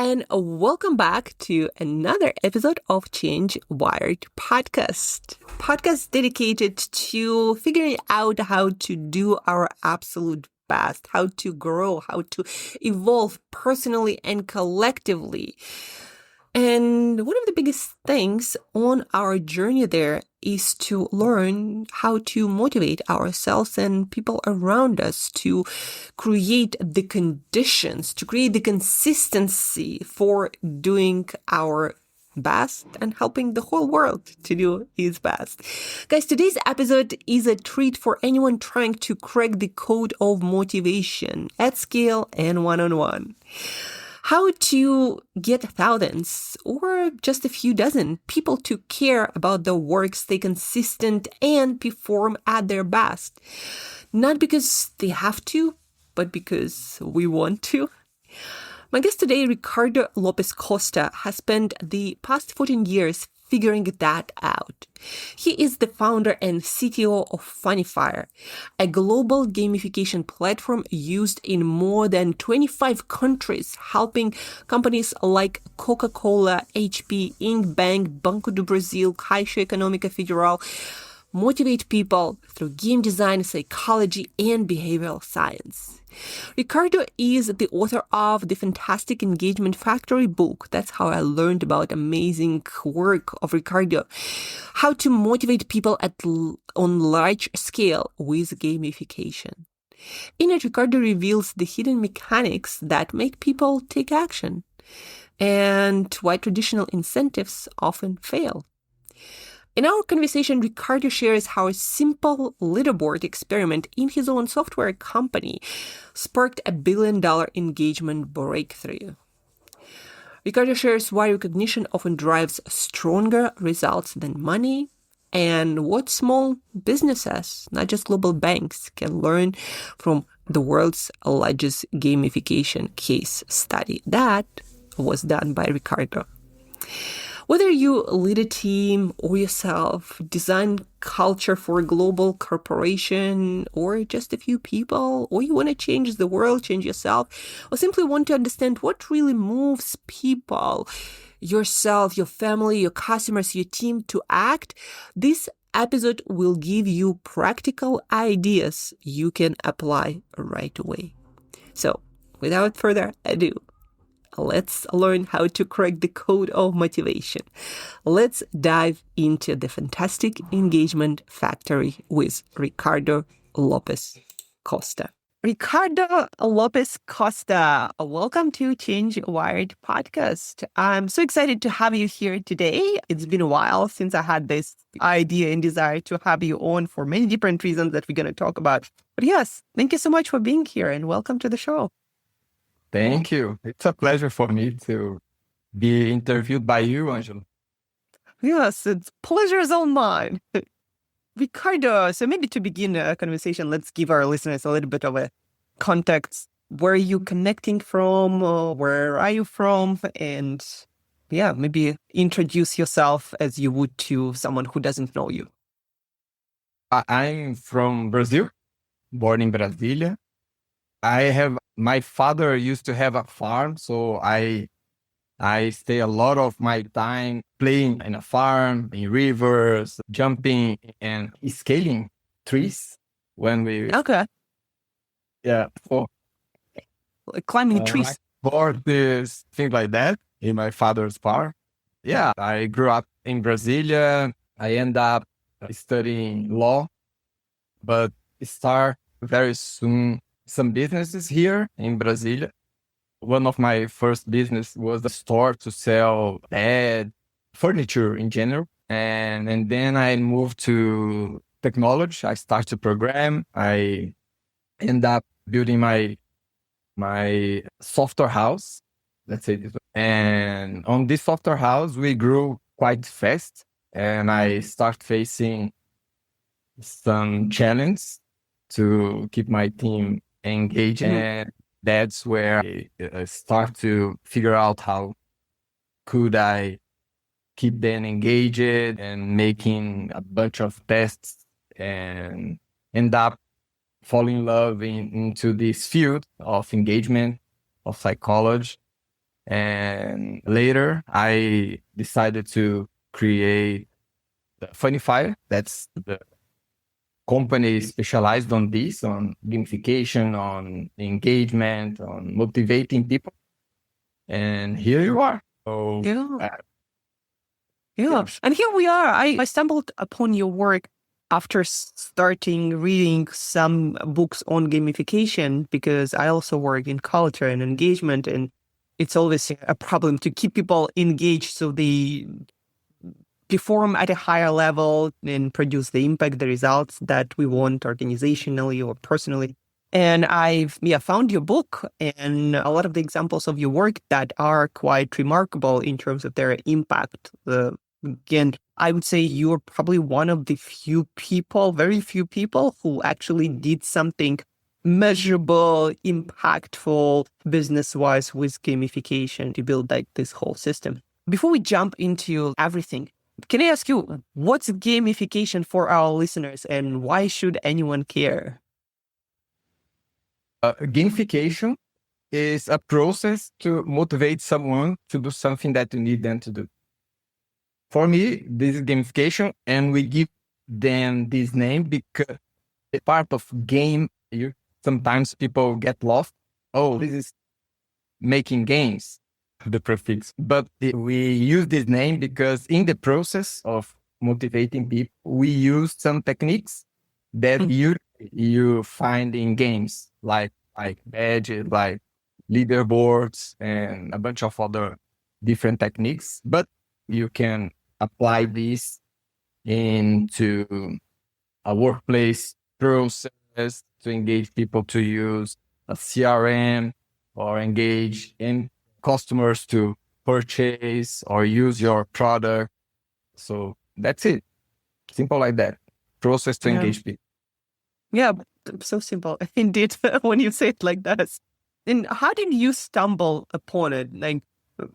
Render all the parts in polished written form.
and welcome back to another episode of Change Wired podcast dedicated to figuring out how to do our absolute best, how to grow, how to evolve personally and collectively. And one of the biggest things on our journey there is to learn how to motivate ourselves and people around us to create the conditions, to create the consistency for doing our best and helping the whole world to do its best. Guys, today's episode is a treat for anyone trying to crack the code of motivation at scale and one-on-one. How to get thousands or just a few dozen people to care about their work, stay consistent, and perform at their best. Not because they have to, but because we want to. My guest today, Ricardo Lopes Costa, has spent the past 14 years figuring that out. He is the founder and CTO of Funifier, a global gamification platform used in more than 25 countries, helping companies like Coca-Cola, HP, Bank, Banco do Brasil, Caixa Econômica Federal motivate people through game design, psychology, and behavioral science. Ricardo is the author of the fantastic Engagement Factory book. That's how I learned about amazing work of Ricardo. How to motivate people on large scale with gamification. In it, Ricardo reveals the hidden mechanics that make people take action and why traditional incentives often fail. In our conversation, Ricardo shares how a simple leaderboard experiment in his own software company sparked a $1 billion engagement breakthrough. Ricardo shares why recognition often drives stronger results than money and what small businesses, not just global banks, can learn from the world's largest gamification case study. That was done by Ricardo. Whether you lead a team or yourself, design culture for a global corporation or just a few people, or you want to change the world, change yourself, or simply want to understand what really moves people, yourself, your family, your customers, your team to act, this episode will give you practical ideas you can apply right away. So, without further ado, let's learn how to crack the code of motivation. Let's dive into the fantastic Engagement Factory with Ricardo Lopes Costa. Ricardo Lopes Costa, welcome to Change Wired podcast. I'm so excited to have you here today. It's been a while since I had this idea and desire to have you on for many different reasons that we're going to talk about. But yes, thank you so much for being here and welcome to the show. Thank you. It's a pleasure for me to be interviewed by you, Angelo. Yes, it's pleasure's all mine. Ricardo, so maybe to begin a conversation, let's give our listeners a little bit of a context. Where are you connecting from? Where are you from? And yeah, maybe introduce yourself as you would to someone who doesn't know you. I'm from Brazil, born in Brasília. My father used to have a farm, so I stay a lot of my time playing in a farm, in rivers, jumping and scaling trees when we... Okay. Yeah. Like climbing trees. Like this, things like that in my father's farm. Yeah, I grew up in Brasília. I end up studying law, but start very soon some businesses here in Brasília. One of my first business was a store to sell bed, furniture in general. And then I moved to technology. I started to program. I end up building my software house, let's say this way. And on this software house, we grew quite fast. And I start facing some challenge to keep my team engaged. And that's where I start to figure out how could I keep them engaged and making a bunch of tests and end up falling in love into this field of engagement, of psychology. And later I decided to create the Funifier. That's the company specialized on this, on gamification, on engagement, on motivating people. And here you are. So Yeah. yeah. And here we are. I stumbled upon your work after starting reading some books on gamification because I also work in culture and engagement, and it's always a problem to keep people engaged so they perform at a higher level and produce the impact, the results that we want organizationally or personally. And I've found your book and a lot of the examples of your work that are quite remarkable in terms of their impact. Again, I would say you're probably one of the few people, very few people who actually did something measurable, impactful business-wise with gamification to build like this whole system. Before we jump into everything, can I ask you, what's gamification for our listeners and why should anyone care? Gamification is a process to motivate someone to do something that you need them to do. For me, this is gamification, and we give them this name because the part of game, sometimes people get lost. Oh, this is making games, the prefix. But we use this name because in the process of motivating people, we use some techniques that you find in games, like badges, like leaderboards, and a bunch of other different techniques. But you can apply this into a workplace process to engage people to use a CRM or engage in customers to purchase or use your product. So that's it. Simple like that. Process to engage people. Yeah, so simple. Indeed, when you say it like that. And how did you stumble upon it? Like,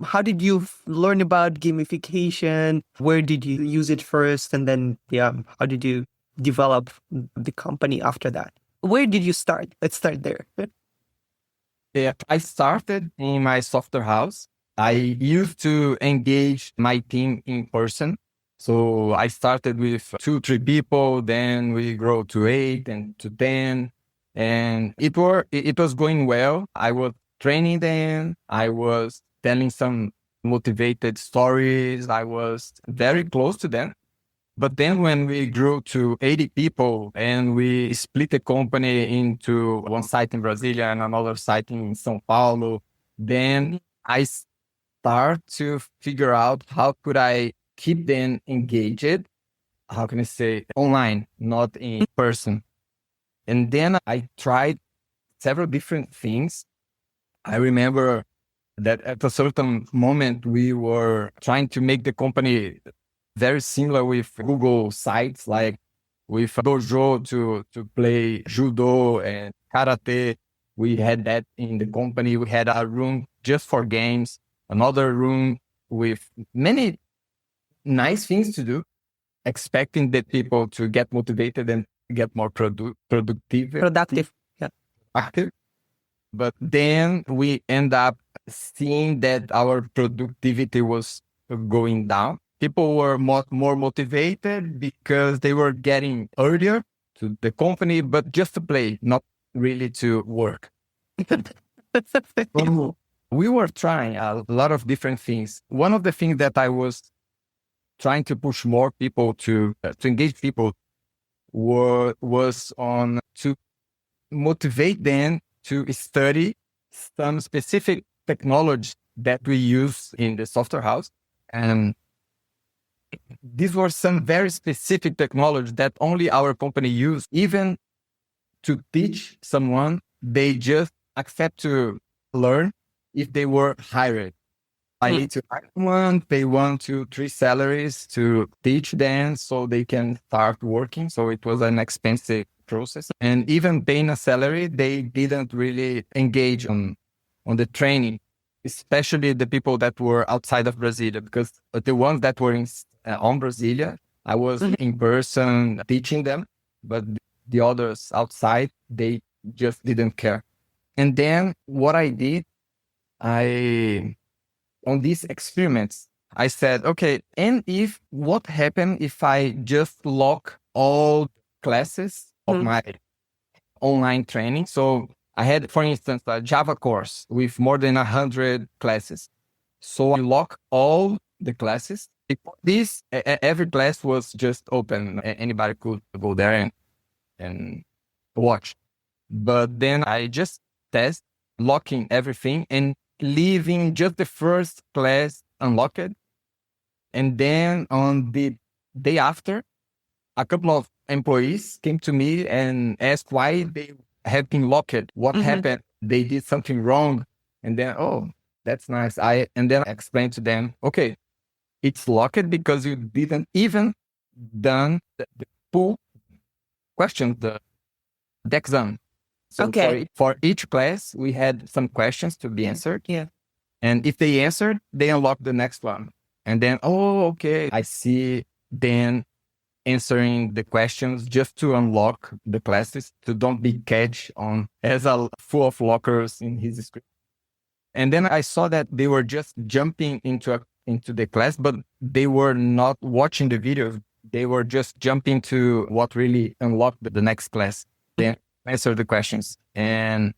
how did you learn about gamification? Where did you use it first? And then, how did you develop the company after that? Where did you start? Let's start there. Yeah, I started in my software house. I used to engage my team in person. So I started with 2, 3 people, then we grow to 8 and to 10. And it was going well. I was training them. I was telling some motivated stories. I was very close to them. But then when we grew to 80 people and we split the company into one site in Brasilia and another site in São Paulo, then I start to figure out how could I keep them engaged, how can I say, online, not in person. And then I tried several different things. I remember that at a certain moment, we were trying to make the company very similar with Google sites, like with dojo to play judo and karate. We had that in the company. We had a room just for games, another room with many nice things to do, expecting the people to get motivated and get more Productive. Yeah. active. But then we end up seeing that our productivity was going down. People were more motivated because they were getting earlier to the company, but just to play, not really to work. We were trying a lot of different things. One of the things that I was trying to push more people to engage people was on to motivate them to study some specific technology that we use in the software house. And these were some very specific technology that only our company used. Even to teach someone, they just accept to learn if they were hired. I need to hire someone, pay 1, 2, 3 salaries to teach them so they can start working. So it was an expensive process. And even paying a salary, they didn't really engage on the training, especially the people that were outside of Brasilia, because the ones that were on Brasilia, I was in person teaching them, but the others outside, they just didn't care. And then what I did, I on these experiments, I said, okay, and what happened if I just lock all classes of my online training? So I had, for instance, a Java course with more than 100 classes. So I lock all the classes. Every class was just open. Anybody could go there and watch. But then I just test locking everything and leaving just the first class unlocked. And then on the day after, a couple of employees came to me and asked why they had been locked. What happened? They did something wrong. And then, oh, that's nice. And then I explained to them, okay, it's locked because you didn't even done the full question, the exam. So for each class, we had some questions to be answered. Yeah. And if they answered, they unlocked the next one. And then, oh, okay, I see. Then answering the questions just to unlock the classes, to don't be catch on as a full of lockers in his script. And then I saw that they were just jumping into the class, but they were not watching the videos. They were just jumping to what really unlocked the next class. Then answer the questions. And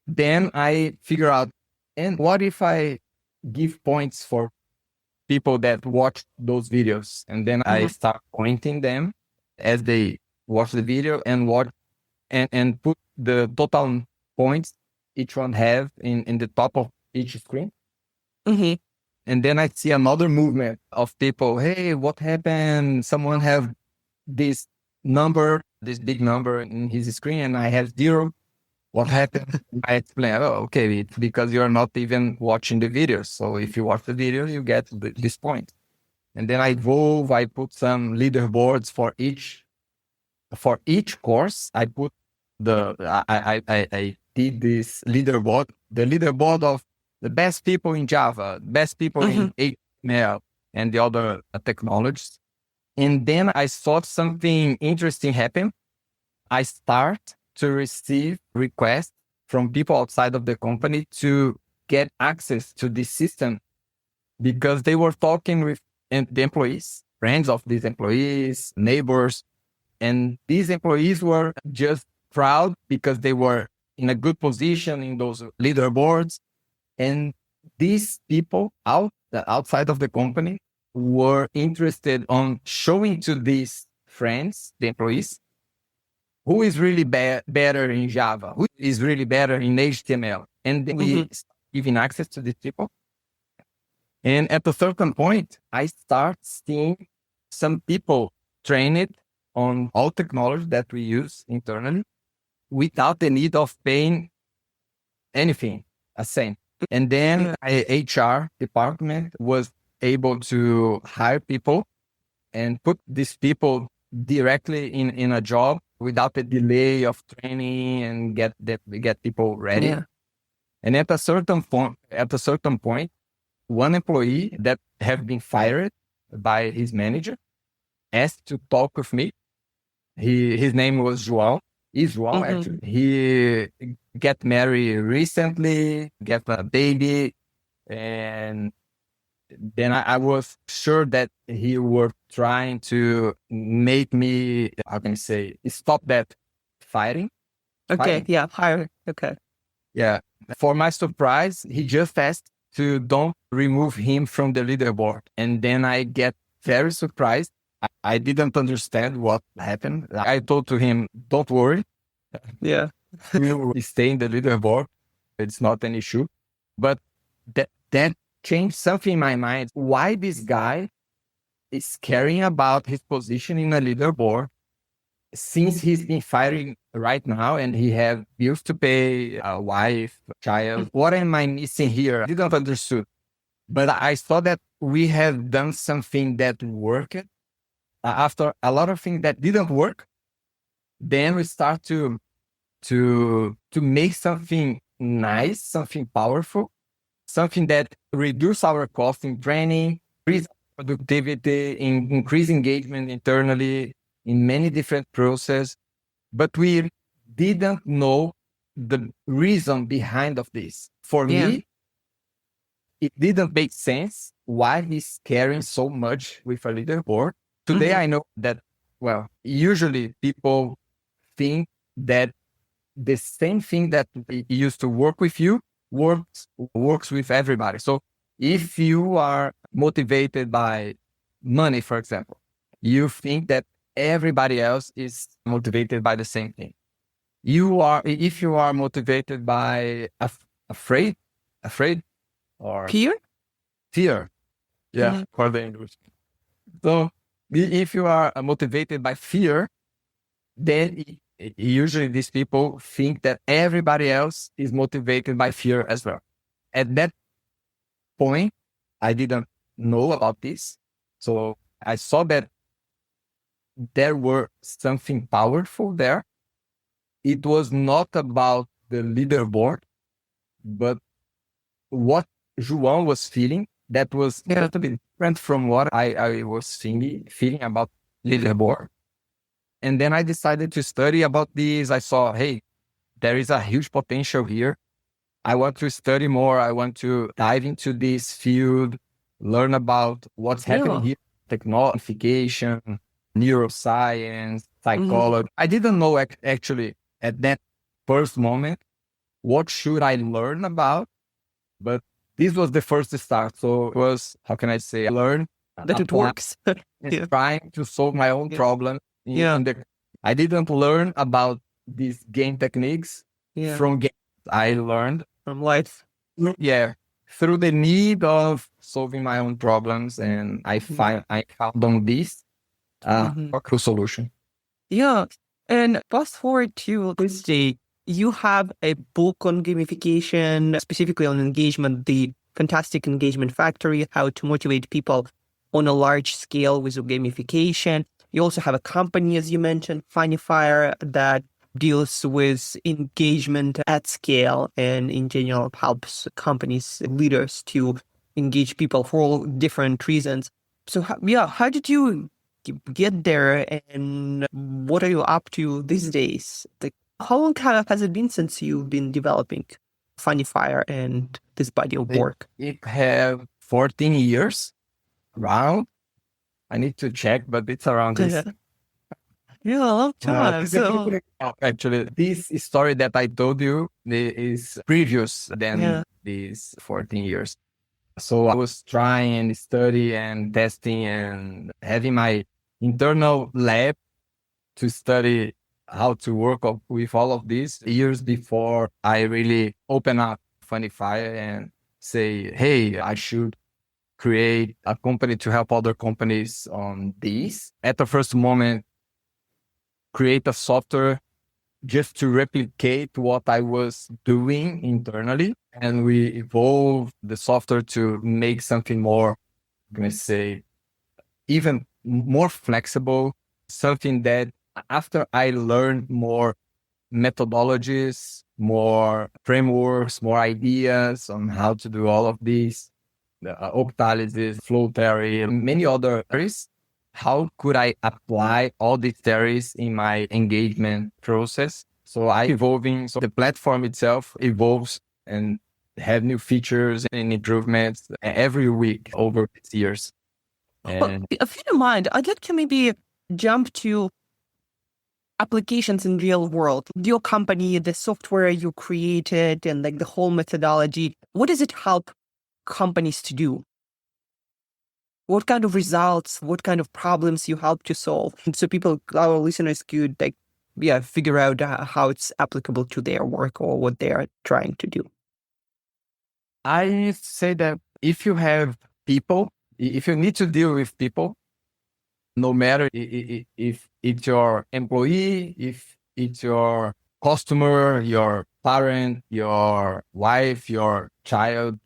then I figure out, and what if I give points for people that watch those videos? And then I start pointing them as they watch the video and and put the total points each one have in the top of each screen. And then I see another movement of people. Hey, what happened? Someone have this big number in his screen, and I have 0. What happened? I explain, oh, okay, it's because you're not even watching the videos. So if you watch the video, you get this point. And then I put some leaderboards for each course. I put I did this leaderboard, the leaderboard of the best people in Java, best people in HTML and the other technologies. And then I saw something interesting happen. I start to receive requests from people outside of the company to get access to this system because they were talking with the employees, friends of these employees, neighbors. And these employees were just proud because they were in a good position in those leaderboards. And these people outside of the company were interested on showing to these friends, the employees, who is really better in Java, who is really better in HTML. And then we giving access to these people. And at a certain point, I start seeing some people trained on all technology that we use internally without the need of paying anything, a cent. And then HR department was able to hire people and put these people directly in a job without the delay of training and get people ready. Yeah. And at a certain point, one employee that had been fired by his manager asked to talk with me. His name was João. Is João actually? He got married recently, got a baby, and then I was sure that he were trying to make me, how can I say, stop that fighting. Hiring. Okay. Yeah. For my surprise, he just asked to don't remove him from the leaderboard. And then I get very surprised. I didn't understand what happened. I told to him, don't worry. Yeah. We will stay in the leaderboard. It's not an issue. But that changed something in my mind. Why this guy is caring about his position in a leaderboard since he's been fighting right now and he have bills to pay, a wife, a child. What am I missing here? I didn't understand. But I saw that we have done something that worked. After a lot of things that didn't work, then we start to make something nice, something powerful, something that reduce our cost in training, increase productivity, increase engagement internally in many different processes. But we didn't know the reason behind of this. For me, it didn't make sense why he's caring so much with a leaderboard. Today, I know that, well, usually people think that the same thing that used to work with you works with everybody. So if you are motivated by money, for example, you think that everybody else is motivated by the same thing. If you are motivated by afraid or Peer? fear, yeah, for the English. So if you are motivated by fear, then usually these people think that everybody else is motivated by fear as well. At that point, I didn't know about this. So I saw that there were something powerful there. It was not about the leaderboard, but what João was feeling that was a little bit different from what I was feeling about leaderboard. And then I decided to study about this. I saw, hey, there is a huge potential here. I want to study more. I want to dive into this field, learn about what's happening here, technologification, neuroscience, psychology. I didn't know actually at that first moment, what should I learn about? But this was the first start. So it was, how can I say, learn that it works. Trying to solve my own problem. I didn't learn about these game techniques from games. I learned from life. Yeah, through the need of solving my own problems, and I found on this a cool solution. Yeah, and fast forward to this day, you have a book on gamification, specifically on engagement, the fantastic engagement factory, how to motivate people on a large scale with gamification. You also have a company, as you mentioned, Funifier, that deals with engagement at scale and in general helps companies, leaders to engage people for all different reasons. So how did you get there and what are you up to these days? How long has it been since you've been developing Funifier and this body of work? It have 14 years around. I need to check, but it's around this. Yeah, a long time. So actually, this story that I told you is previous than these 14 years. So I was trying, study and testing and having my internal lab to study how to work with all of these years before I really open up Funifier and say, hey, I should create a company to help other companies on this. At the first moment, create a software just to replicate what I was doing internally. And we evolved the software to make something more, I'm going to say, even more flexible, something that after I learned more methodologies, more frameworks, more ideas on how to do all of these, octalysis, flow theory, many other theories. How could I apply all these theories in my engagement process? So so the platform itself evolves and have new features and improvements every week over these years. And if you don't mind, I'd like to maybe jump to applications in real world. Your company, the software you created and like the whole methodology, what does it help companies to do? What kind of results, what kind of problems you help to solve? And so our listeners could figure out how it's applicable to their work or what they are trying to do. I say that if you have people, if you need to deal with people, no matter if it's your employee, if it's your customer, your parent, your wife, your child,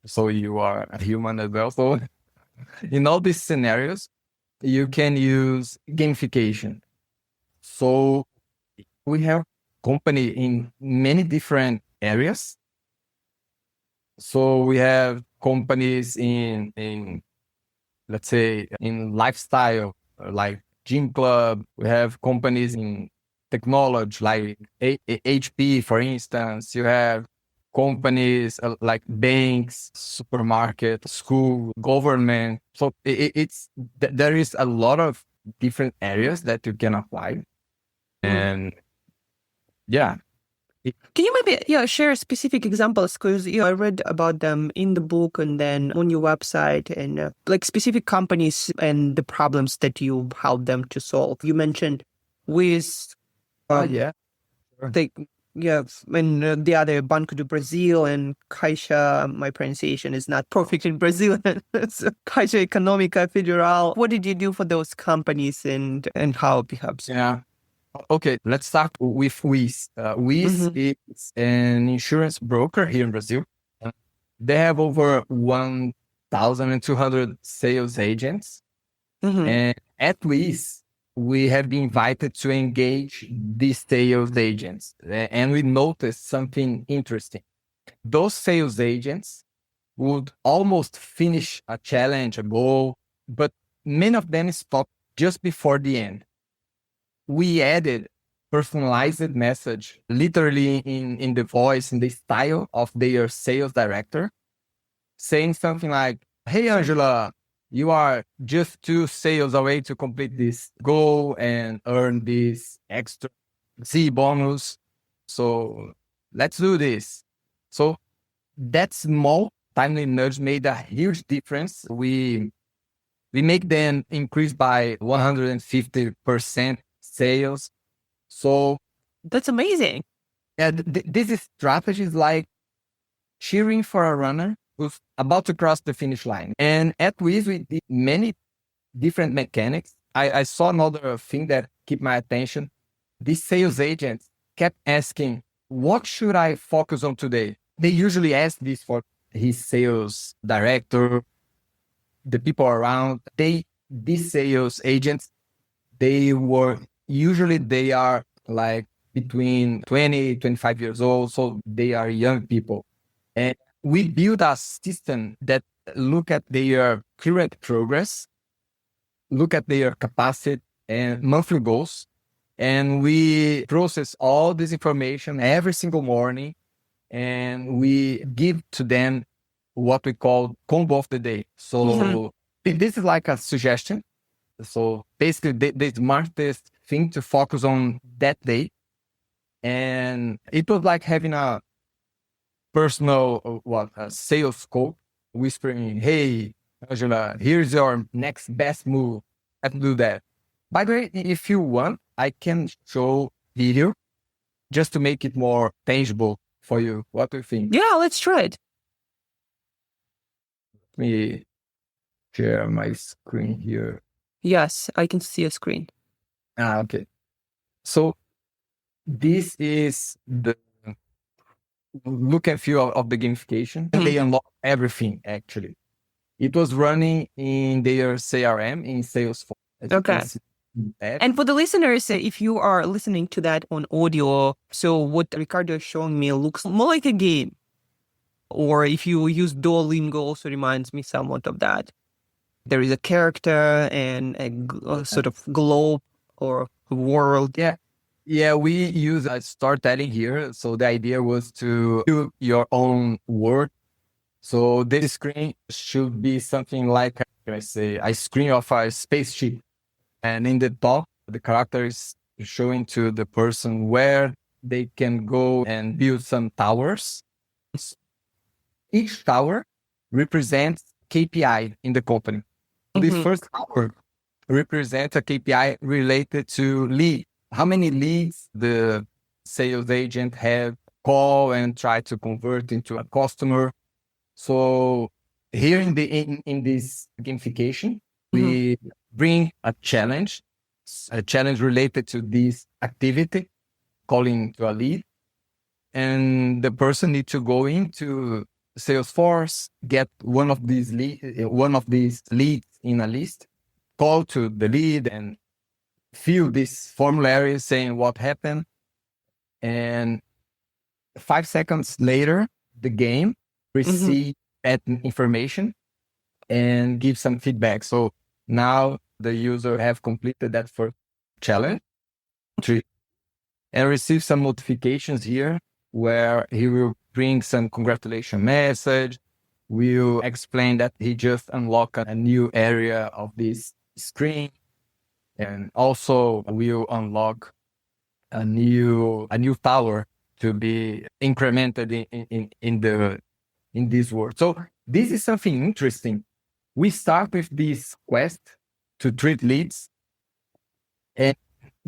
so you are a human as well. So in all these scenarios, you can use gamification. So we have company in many different areas. So we have companies in let's say in lifestyle, like gym club. We have companies in technology, like HP, for instance. You have companies like banks, supermarket, school, government. So there is a lot of different areas that you can apply. And yeah. Can you maybe share specific examples? Because I read about them in the book and then on your website, and like specific companies and the problems that you help them to solve. You mentioned with Yeah. the and the other Banco do Brasil and Caixa. My pronunciation is not perfect in Brazil. So Caixa Econômica Federal. What did you do for those companies and how perhaps? Yeah. Okay, let's start with WIS. WIS is an insurance broker here in Brazil. They have over 1,200 sales agents. And at WIS, we have been invited to engage these sales agents. And we noticed something interesting. Those sales agents would almost finish a challenge, a goal, but many of them stopped just before the end. We added personalized message literally in the voice, in the style of their sales director, saying something like, "Hey, Angela, you are just 2 sales away to complete this goal and earn this extra Z bonus. So let's do this." So that small timely nudge made a huge difference. We make them increase by 150% sales. So That's amazing. yeah, this is strategies like cheering for a runner who's about to cross the finish line. And at Wiz, we did many different mechanics. I saw another thing that kept my attention. These sales agents kept asking, "What should I focus on today?" They usually ask this for his sales director, the people around. These sales agents, they are like between 20, 25 years old. So they are young people. And we build a system that look at their current progress, look at their capacity and monthly goals. And we process all this information every single morning. And we give to them what we call combo of the day. So this is like a suggestion. So basically the smartest thing to focus on that day. And it was like having a personal, a sales coach whispering, "Hey, Angela, here's your next best move. Let's do that." By the way, if you want, I can show video just to make it more tangible for you. What do you think? Yeah, let's try it. Let me share my screen here. Yes, I can see a screen. Okay. So this is the look and feel of the gamification. And they unlock everything, actually. It was running in their CRM in Salesforce. Okay. And for the listeners, if you are listening to that on audio, so what Ricardo is showing me looks more like a game. Or if you use Duolingo, also reminds me somewhat of that. There is a character and a sort of globe or world. Yeah, we use a storytelling here. So the idea was to do your own word. So this screen should be something like, a screen of a spaceship. And in the top, the character is showing to the person where they can go and build some towers. Each tower represents KPI in the company. This first tower represents a KPI related to lead. How many leads the sales agent have call and try to convert into a customer. So here in this gamification, we bring a challenge related to this activity, calling to a lead. And the person needs to go into Salesforce, get one of these leads in a list, call to the lead and fill this formulary saying what happened. And 5 seconds later, the game receives that information and give some feedback. So now the user have completed that first challenge and receive some notifications here where he will bring some congratulation message. We'll explain that he just unlocked a new area of this screen. And also we'll unlock a new tower to be incremented in this world. So this is something interesting. We start with this quest to treat leads. And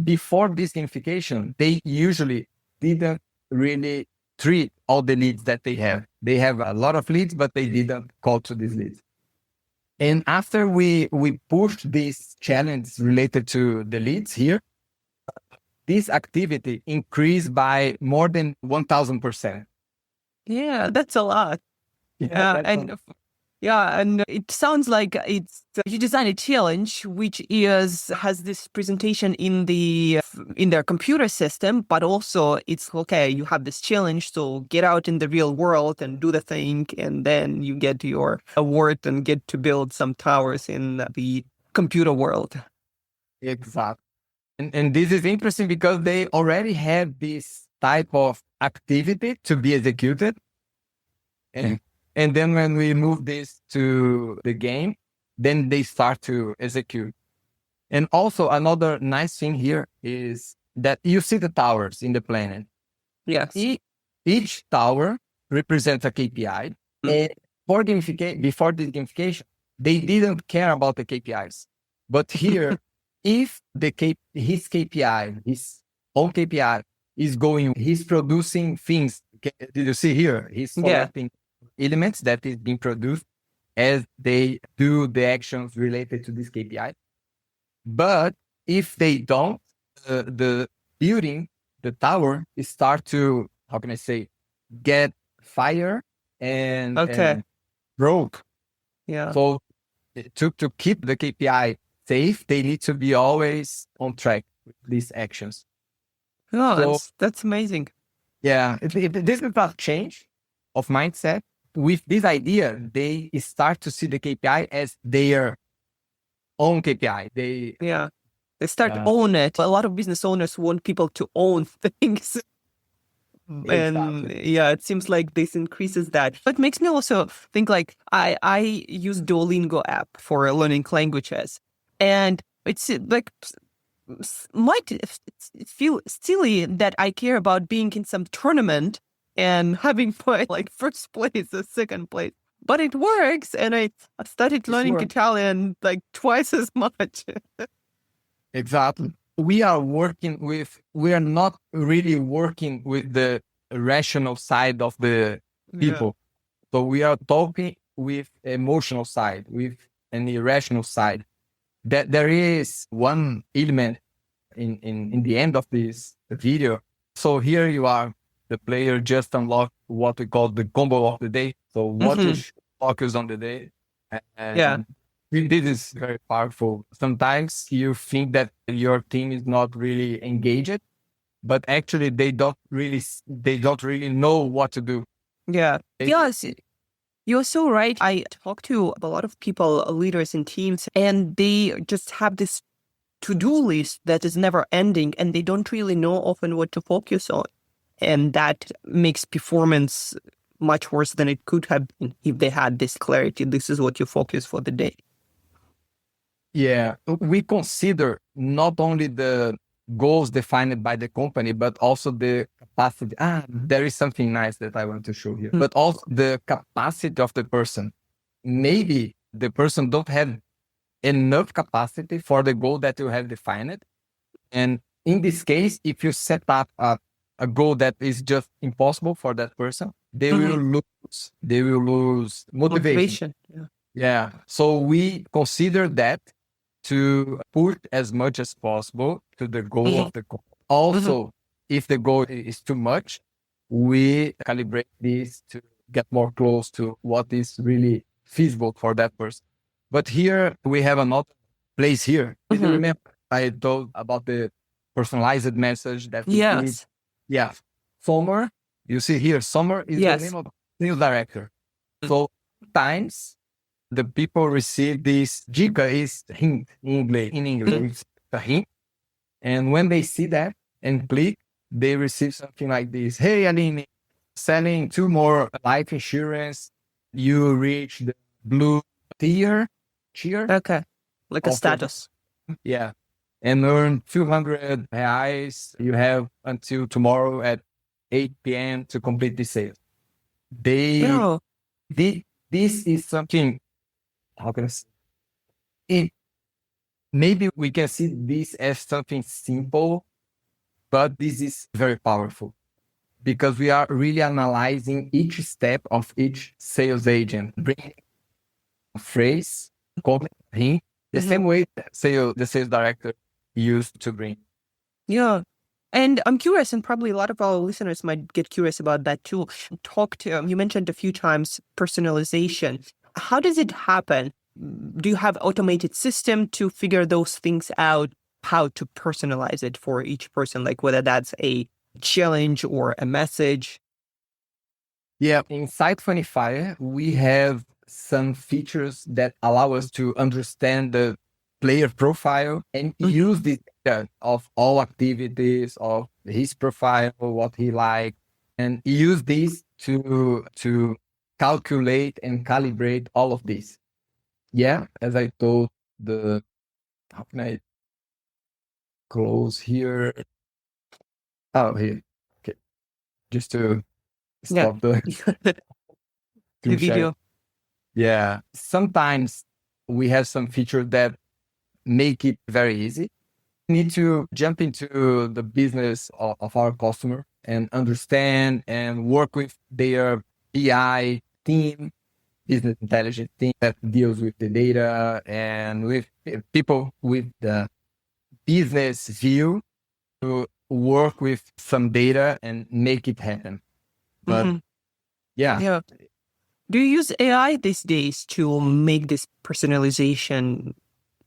before this gamification, they usually didn't really treat all the leads that they have. They have a lot of leads, but they didn't call to these leads. And after we pushed this challenge related to the leads here, this activity increased by more than 1,000%. Yeah, that's a lot. And it sounds like you design a challenge which has this presentation in their computer system, but also it's okay. You have this challenge, so get out in the real world and do the thing, and then you get your award and get to build some towers in the computer world. Exactly. And this is interesting because they already have this type of activity to be executed. And then when we move this to the game, then they start to execute. And also another nice thing here is that you see the towers in the planet. Yes. Each tower represents a KPI. And before the gamification, they didn't care about the KPIs. But here, if his KPI, his own KPI he's producing things. Did you see here? He's selecting elements that is being produced as they do the actions related to this KPI. But if they don't, the building, the tower, start to, how can I say, get fire and broke. Yeah. So to keep the KPI safe, they need to be always on track with these actions. Oh, that's amazing. Yeah, this is a change of mindset. With this idea, they start to see the KPI as their own KPI. They start to own it. A lot of business owners want people to own things. And it seems like this increases that. But it makes me also think like I use Duolingo app for learning languages. And it's like might feel silly that I care about being in some tournament and having put like first place or second place. But it works, and I started learning Italian like twice as much. Exactly. We are not really working with the rational side of the people. So we are talking with emotional side, with an irrational side. That there is one element in the end of this video. So here you are, the player just unlocked what we call the combo of the day. So what you should focus on the day. And this is very powerful. Sometimes you think that your team is not really engaged, but actually they don't really know what to do. Yeah. Yes. You're so right. I talk to a lot of people, leaders in teams, and they just have this to-do list that is never ending, and they don't really know often what to focus on. And that makes performance much worse than it could have been if they had this clarity. This is what you focus for the day. Yeah. We consider not only the goals defined by the company, but also the capacity. There is something nice that I want to show here, but also the capacity of the person. Maybe the person don't have enough capacity for the goal that you have defined. And in this case, if you set up a goal that is just impossible for that person, they will lose motivation. Yeah. So we consider that to push as much as possible to the goal of the goal. Also, if the goal is too much, we calibrate this to get more close to what is really feasible for that person. But here we have another place here. Did you remember I told about the personalized message that we need? Yeah. Summer, you see here, Summer is the name of the sales director. So sometimes the people receive this dica is hint in English. It's a hint. And when they see that and click, they receive something like this. Hey, Aline, selling 2 more life insurance, you reach the blue tier Okay. Like a of the, status. yeah, and earn 200 reais. You have until tomorrow at 8 p.m. to complete the sale. Yeah. This is something, how can I say? Maybe we can see this as something simple, but this is very powerful because we are really analyzing each step of each sales agent, bringing a phrase, comment, hint, the Mhm. same way the sales director used to bring. Yeah. And I'm curious, and probably a lot of our listeners might get curious about that too. You mentioned a few times personalization. How does it happen? Do you have automated system to figure those things out, how to personalize it for each person, like whether that's a challenge or a message? Yeah, inside Funifier, we have some features that allow us to understand the player profile and Mhm. use this data of all activities of his profile, what he likes, and use this to calculate and calibrate all of this. Yeah, as I told the how can I close here? Oh, here. Okay, just to Yeah. stop the The screen share. video. Yeah, sometimes we have some features that make it very easy. We need to jump into the business of our customer and understand and work with their BI team, business intelligence team that deals with the data and with people with the business view to work with some data and make it happen. But Mhm. yeah, Yeah. Do you use AI these days to make this personalization,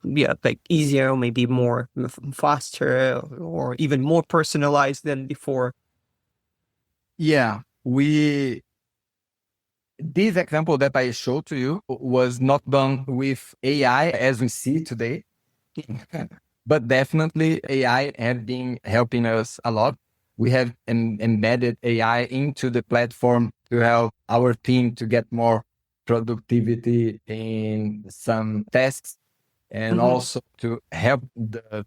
like easier, or maybe more faster, or even more personalized than before? yeah, this example that I showed to you was not done with AI as we see today, but definitely AI has been helping us a lot. We have embedded AI into the platform to help our team to get more productivity in some tasks and Hmm. also to help the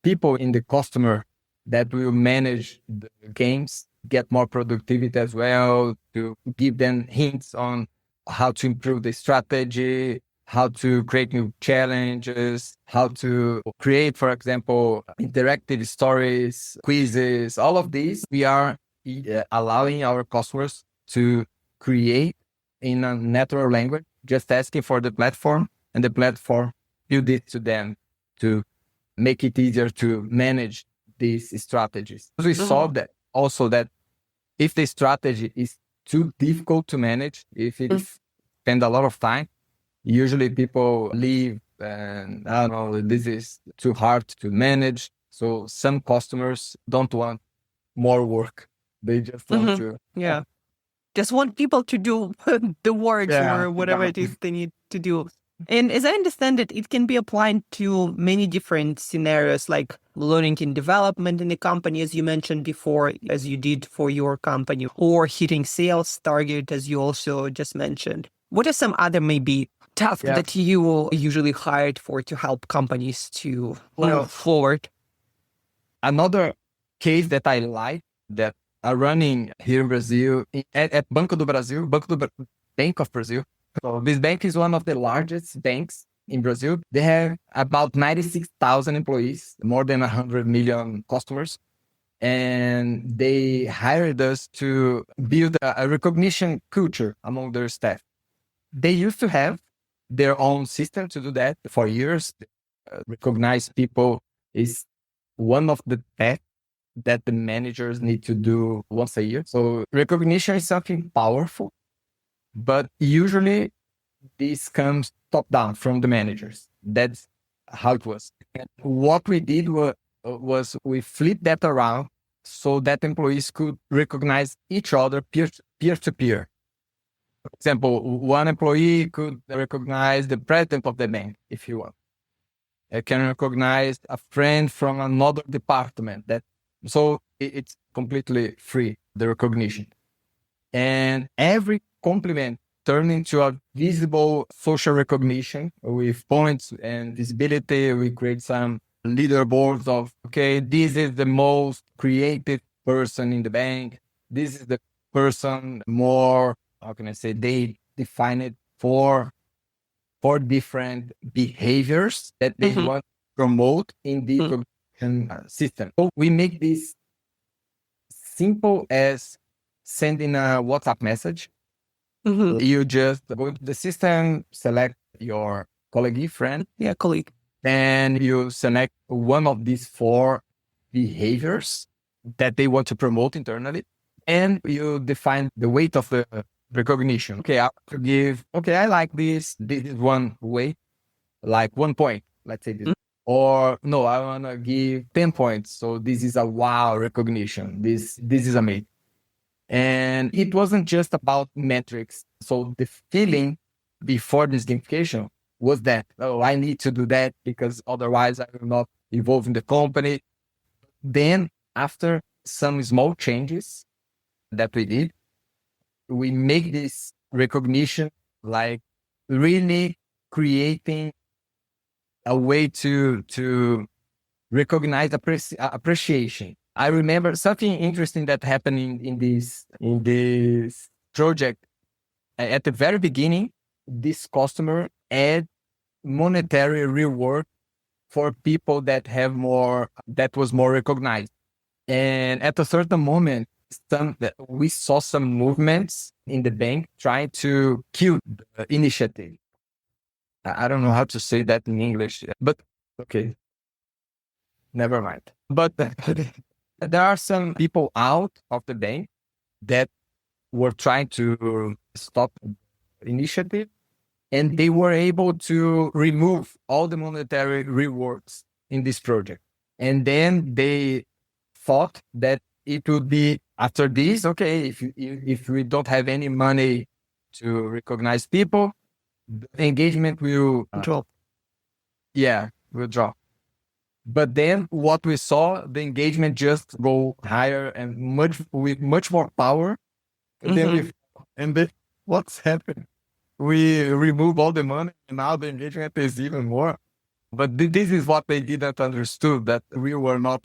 people in the customer that will manage the games get more productivity as well, to give them hints on how to improve the strategy, how to create new challenges, how to create, for example, interactive stories, quizzes, all of these. We are allowing our customers to create in a natural language, just asking for the platform, and the platform build it to them to make it easier to manage these strategies. We saw Hmm. that also that if the strategy is too difficult to manage, if it spend a lot of time, usually people leave and I don't know, this is too hard to manage. So some customers don't want more work. They just want Hmm. to, Yeah. Just want people to do the work yeah, or whatever it is they need to do. And as I understand it, it can be applied to many different scenarios, like learning and development in the company, as you mentioned before, as you did for your company, or hitting sales target, as you also just mentioned. What are some other maybe tasks yeah. that you usually hired for to help companies to move forward? Another case that I like that are running here in Brazil at Banco do Brasil, Bank of Brazil. So this bank is one of the largest banks in Brazil. They have about 96,000 employees, more than 100 million customers. And they hired us to build a recognition culture among their staff. They used to have their own system to do that for years. Recognize people is one of the tasks that the managers need to do once a year. So recognition is something powerful, but usually this comes top down from the managers. That's how it was. And what we did was we flipped that around so that employees could recognize each other peer to peer. For example, one employee could recognize the president of the bank if you want. It can recognize a friend from another department. That so it's completely free, the recognition. And every compliment turned into a visible social recognition with points and visibility. We create some leaderboards of, okay, this is the most creative person in the bank. This is the person more, how can I say, they define it for different behaviors that they want to promote in the recognition system. So we make this simple as sending a WhatsApp message. You just go into the system, select your colleague, friend. Yeah, colleague. And you select one of these 4 behaviors that they want to promote internally. And you define the weight of the recognition. Okay, I want to give, I like this. This is one weight, like 1 point, let's say this. Or no, I want to give 10 points. So this is a wow recognition. This is amazing. And it wasn't just about metrics. So the feeling before this gamification was that, oh, I need to do that because otherwise I will not evolve in the company. Then after some small changes that we did, we make this recognition like really creating a way to recognize appreciation. I remember something interesting that happened in this project. At the very beginning, this customer had monetary reward for people that was more recognized. And at a certain moment, we saw some movements in the bank trying to kill the initiative. I don't know how to say that in English, but okay, never mind. But there are some people out of the bank that were trying to stop the initiative, and they were able to remove all the monetary rewards in this project. And then they thought that it would be after this, okay, if we don't have any money to recognize people, the engagement will drop. Yeah, will drop. But then what we saw, the engagement just go higher and with much more power. And then what's happened? We remove all the money and now the engagement is even more. But this is what they didn't understood, that we were not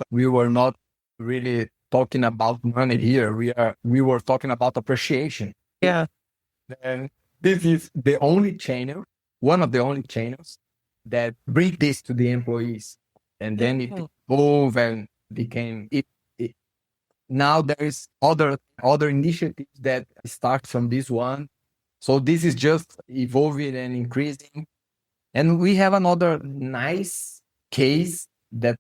really talking about money here. We were talking about appreciation. Yeah. And this is the only channel, one of the only channels that bring this to the employees. And then it evolved and became it. Now there is other initiatives that start from this one. So this is just evolving and increasing. And we have another nice case that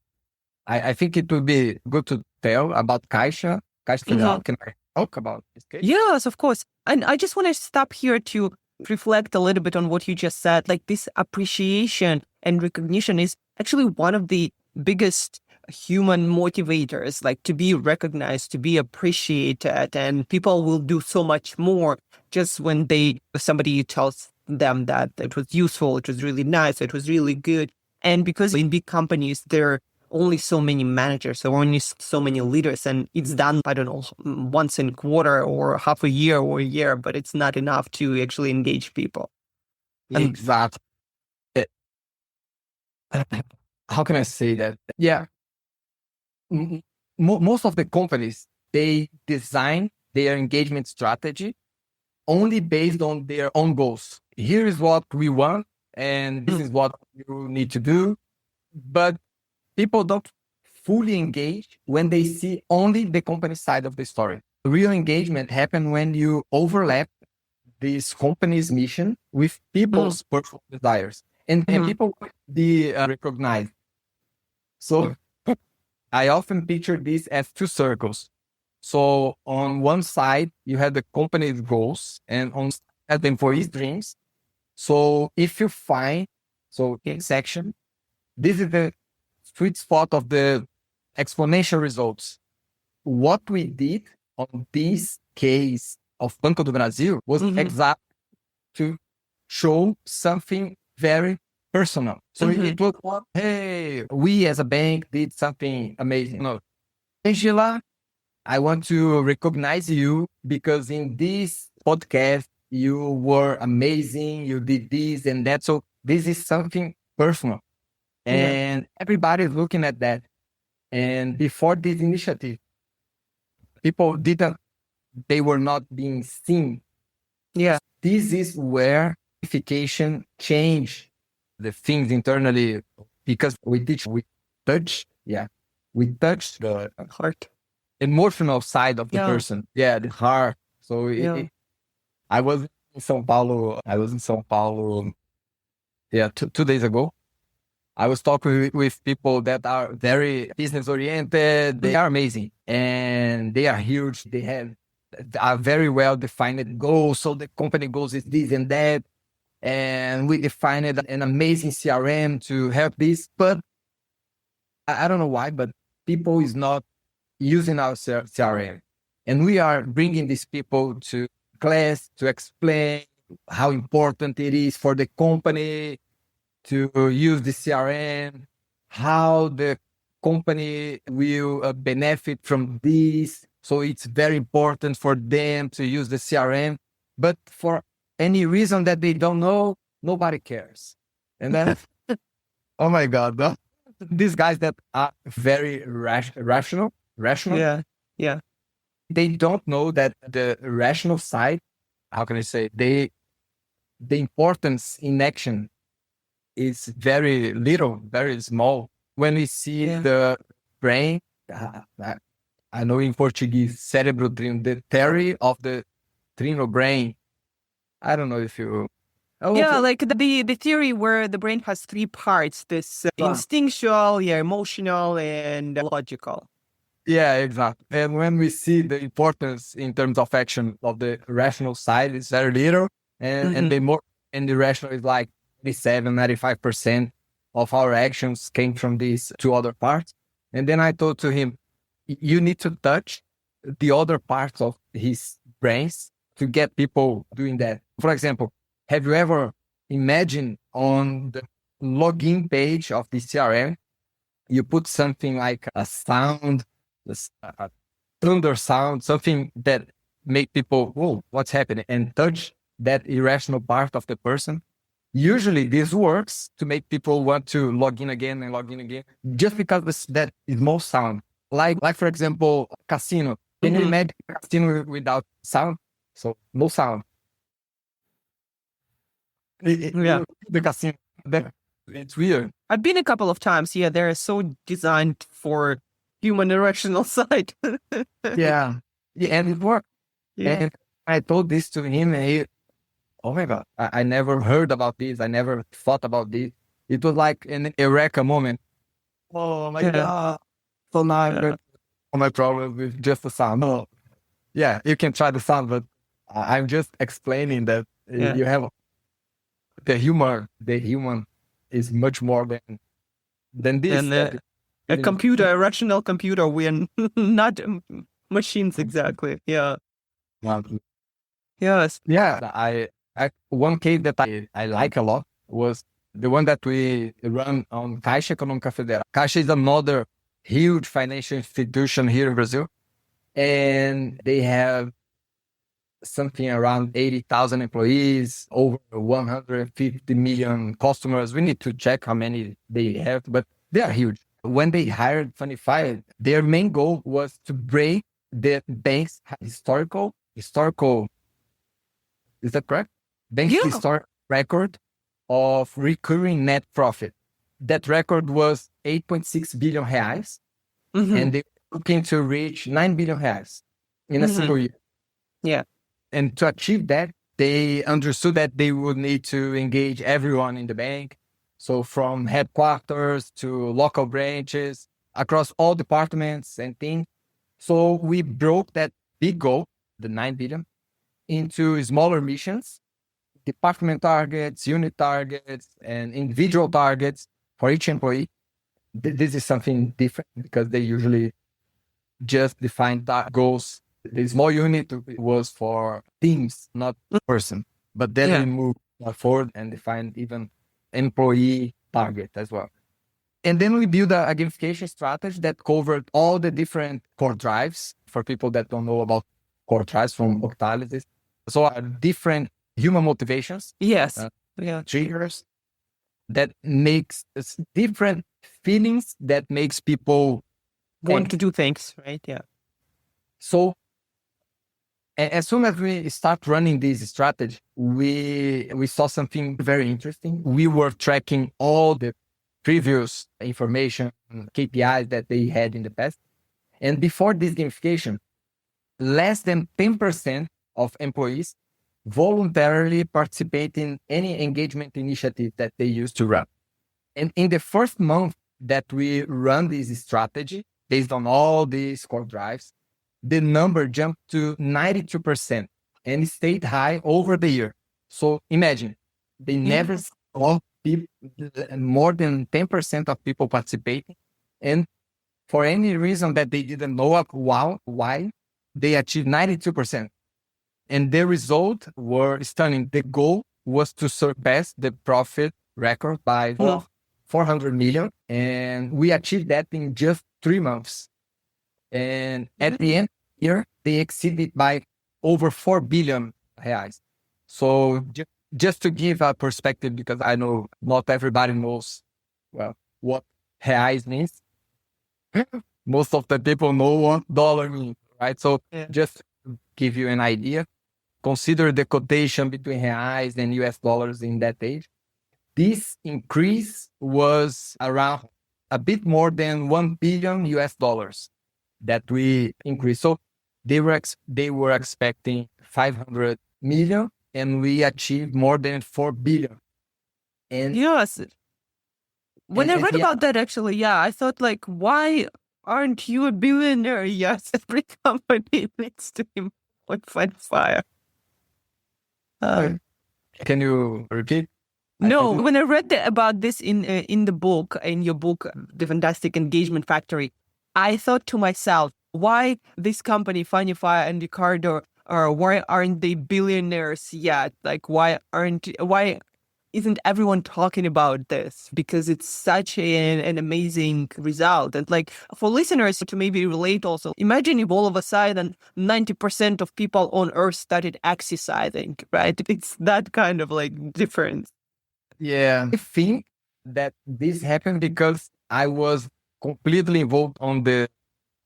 I think it would be good to tell about Caixa Federal. Can I talk about this case? Yes, of course. And I just want to stop here to reflect a little bit on what you just said. Like, this appreciation and recognition is actually one of the biggest human motivators, like to be recognized, to be appreciated, and people will do so much more just when somebody tells them that it was useful, it was really nice, it was really good. And because in big companies, there are only so many managers, or only so many leaders, and it's done, I don't know, once in a quarter or half a year or a year, but it's not enough to actually engage people. Exactly. How can I say that? Yeah. Most of the companies, they design their engagement strategy only based on their own goals. Here is what we want, and this is what you need to do. But people don't fully engage when they see only the company side of the story. Real engagement happens when you overlap this company's mission with people's personal desires, and people be recognized. So I often picture this as 2 circles. So on one side, you have the company's goals, and on the employees' dreams. So if you find, in section, this is the sweet spot of the exponential results. What we did on this case of Banco do Brasil was exactly to show something very personal. So it was not, hey, we as a bank did something amazing. No. Angela I want to recognize you because in this podcast, you were amazing. You did this and that. So this is something personal. Yeah. And everybody is looking at that. And before this initiative, people they were not being seen. Yeah. This is where gamification change the things internally because we touch, we touch the Heart. emotional side of the Yeah. person. Yeah, the heart. So Yeah. I was in São Paulo. I was in São Paulo. Yeah, 2 days ago. I was talking with people that are very business oriented. They are amazing and they are huge. They have a very well defined goals. So the company goals is this and that. And we defined an amazing CRM to help this. But I don't know why, but people is not using our CRM. And we are bringing these people to class to explain how important it is for the company to use the CRM, how the company will benefit from this. So it's very important for them to use the CRM. But for any reason that they don't know, nobody cares. And then, oh my God, these guys that are very rational, Yeah. Yeah. they don't know that the rational side, how can I say, the importance in action is very little, very small. When we see Yeah. the brain, I know in Portuguese, cérebro trino, the theory of the trino brain. I don't know if you. Oh, Yeah, like the theory where the brain has three parts: this instinctual, emotional, and logical. yeah, exactly. And when we see the importance in terms of action of the rational side, it's very little, and the more and the rational is like 97, 95% of our actions came from these two other parts. And then I told to him, you need to touch the other parts of his brains to get people doing that. For example, have you ever imagined on the login page of the CRM, you put something like a sound, a thunder sound, something that make people, whoa, what's happening? And touch that irrational part of the person. Usually this works to make people want to log in again and log in again, just because that is more sound. Like for example, casino. Can you imagine a casino without sound? So no sound. Yeah. The casino, it's weird. I've been a couple of times. Yeah, they're so designed for human irrational side. Yeah. Yeah, and it worked. Yeah. And I told this to him, and oh my God, I never heard about this. I never thought about this. It was like an eureka moment. Oh my God. So now I'm going to my problem with just the sound. No. Yeah, you can try the sound, but I'm just explaining that you have the human is much more than this. And a computer, a rational computer, we're not machines exactly. Yeah. Yes. Yeah. One case that I like a lot was the one that we run on Caixa Econômica Federal. Caixa is another huge financial institution here in Brazil. And they have something around 80,000 employees, over 150 million customers. We need to check how many they have, but they are huge. When they hired Funifier, their main goal was to break the bank's historical, is that correct? Bank's historic record of recurring net profit. That record was 8.6 billion reais, and they were looking to reach 9 billion reais in a single year. Yeah. And to achieve that, they understood that they would need to engage everyone in the bank. So from headquarters to local branches, across all departments and things. So we broke that big goal, the 9 billion, into smaller missions, department targets, unit targets, and individual targets for each employee. This is something different because they usually just define goals. The small unit was for teams, not person. But then we moved forward and defined even employee target as well. And then we build a gamification strategy that covered all the different core drives for people that don't know about core drives from Octalysis. So different human motivations, Yes. Yeah. triggers that makes different feelings that makes people Want to do things, right? Yeah. So as soon as we start running this strategy, we saw something very interesting. We were tracking all the previous information, KPIs that they had in the past. And before this gamification, less than 10% of employees voluntarily participate in any engagement initiative that they used to run. And in the first month that we run this strategy, based on all these core drives, the number jumped to 92% and stayed high over the year. So imagine, they never saw people, more than 10% of people participating. And for any reason that they didn't know why, they achieved 92%. And the result were stunning. The goal was to surpass the profit record by 400 million. And we achieved that in just 3 months. And at the end of the year, they exceeded by over 4 billion reais. So just to give a perspective, because I know not everybody knows, well, what reais means. Most of the people know what dollar means, right? So just to give you an idea, consider the quotation between reais and US dollars in that age. This increase was around a bit more than 1 billion US dollars that we increased. So they were expecting 500 million and we achieved more than 4 billion. And yes. When I read about that, actually, I thought like, why aren't you a billionaire? Yes, every company needs to implement Funifier. Can you repeat? No, when I read about this in your book, The Fantastic Engagement Factory, I thought to myself, why this company, Funifier and Ricardo, why aren't they billionaires yet? Like, why isn't everyone talking about this? Because it's such an amazing result. And like for listeners to maybe relate also, imagine if all of a sudden 90% of people on Earth started exercising, right? It's that kind of like difference. Yeah, I think that this happened because I was completely involved on the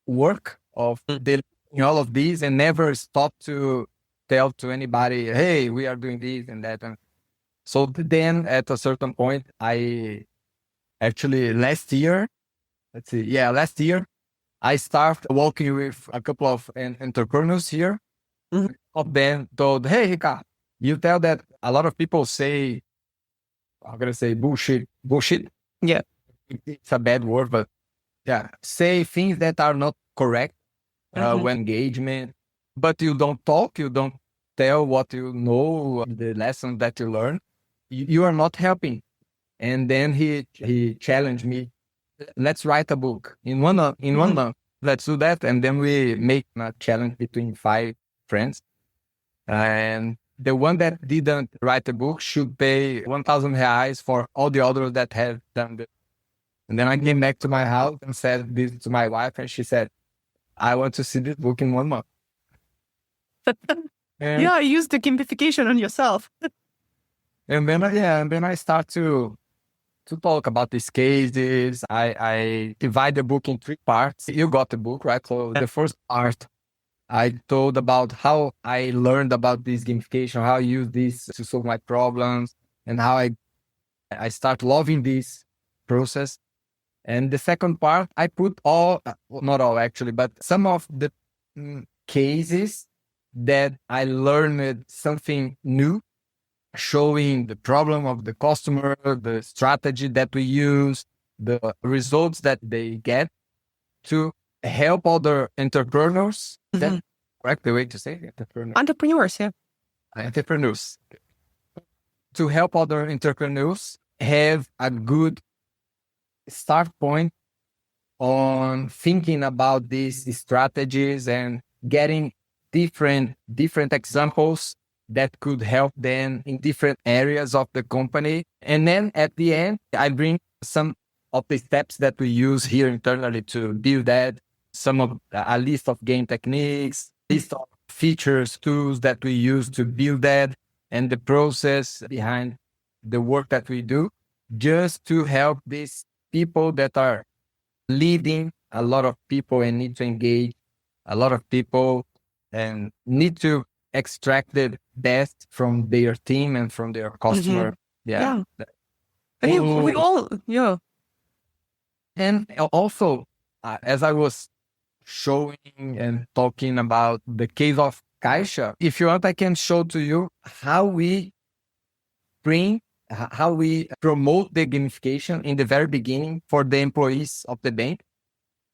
work of delivering all of these and never stopped to tell to anybody, hey, we are doing this and that. And so then at a certain point, I actually last year, I started working with a couple of entrepreneurs here. Of them told, hey, Ricardo, you tell that a lot of people say, I'm going to say bullshit. Yeah. It's a bad word, but say things that are not correct when engagement, but you don't talk, you don't tell what you know, the lesson that you learn, you are not helping. And then he challenged me, let's write a book in one month. Let's do that. And then we make a challenge between 5 friends. And the one that didn't write the book should pay 1,000 reais for all the others that have done it. And then I came back to my house and said this to my wife, and she said, I want to see this book in 1 month. I used the gamification on yourself. And then I start to talk about these cases. I divide the book in 3 parts. You got the book, right? So the first part, I told about how I learned about this gamification, how I use this to solve my problems, and how I start loving this process. And the second part, I put not all actually, but some of the cases that I learned something new, showing the problem of the customer, the strategy that we use, the results that they get to help other entrepreneurs. That's correct the way to say it? Entrepreneurs, yeah. Entrepreneurs. To help other entrepreneurs have a good start point on thinking about these strategies and getting different examples that could help them in different areas of the company. And then at the end, I bring some of the steps that we use here internally to build that, some of a list of game techniques, list of features, tools that we use to build that, and the process behind the work that we do, just to help these people that are leading a lot of people and need to engage a lot of people and need to extract the best from their team and from their customer. Yeah. I mean, we all, And also, as I was showing and talking about the case of Caixa, if you want, I can show to you how we promote the gamification in the very beginning for the employees of the bank.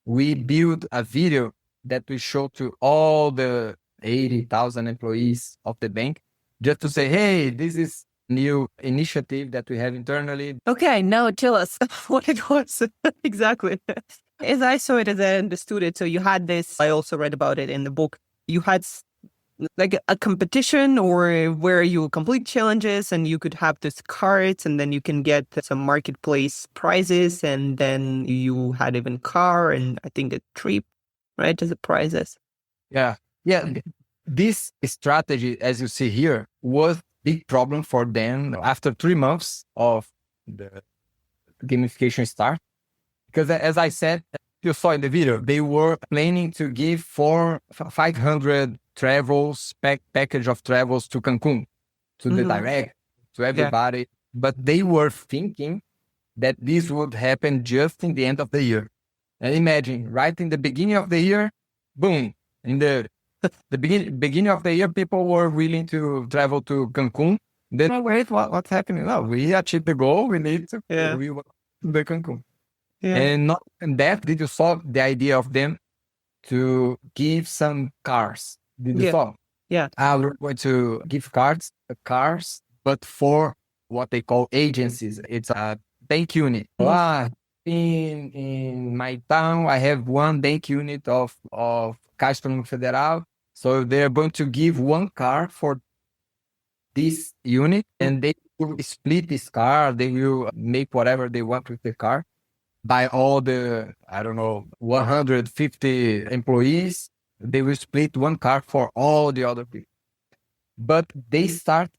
We build a video that we show to all the 80,000 employees of the bank, just to say, hey, this is new initiative that we have internally. Okay, now tell us what it was exactly. As I saw it, as I understood it, so you had this, I also read about it in the book, you had like a competition or where you complete challenges and you could have this cards and then you can get some marketplace prizes, and then you had even car and I think a trip, right, as a prizes. Yeah. This strategy, as you see here, was big problem for them after 3 months of the gamification start. Because as I said, you saw in the video, they were planning to give 500 travels, package of travels to Cancun, to the direct, to everybody. Yeah. But they were thinking that this would happen just in the end of the year. And imagine, right in the beginning of the year, boom, in the beginning of the year, people were willing to travel to Cancun. Then, oh, wait, what's happening? No, we achieved the goal. We need to we want the Cancun. Yeah. And not in that, did you saw the idea of them to give some cars? Did you saw? Yeah. We're going to give cars, but for what they call agencies. It's a bank unit. In my town, I have one bank unit of Caixa Econômica Federal. So they're going to give one car for this unit, and they will split this car. They will make whatever they want with the car by all the, 150 employees. They will split one car for all the other people. But they start,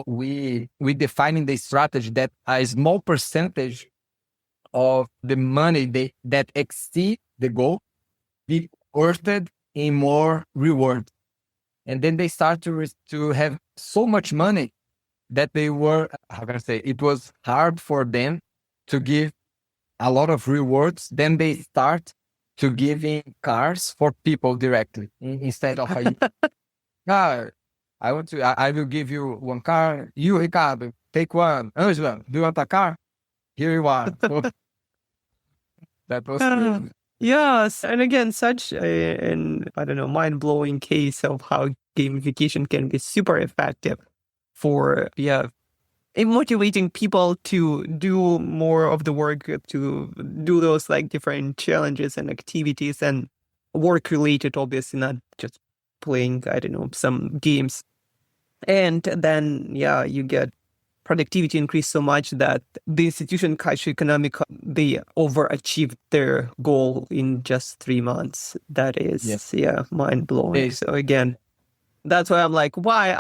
we defining the strategy that a small percentage of the money that exceed the goal be worth in more reward. And then they start to have so much money that they were, it was hard for them to give a lot of rewards. Then they start to giving cars for people directly instead of I will give you one car. You, Ricardo, take one. Angela, do you want a car? Here you are. So, that was good. Yes. And again, such an, mind-blowing case of how gamification can be super effective for, motivating people to do more of the work, to do those like different challenges and activities and work related, obviously, not just playing, some games. And then, you get productivity increase so much that the institution Caixa Econômica, they overachieved their goal in just 3 months. That is, mind-blowing. So again, that's why I'm like, why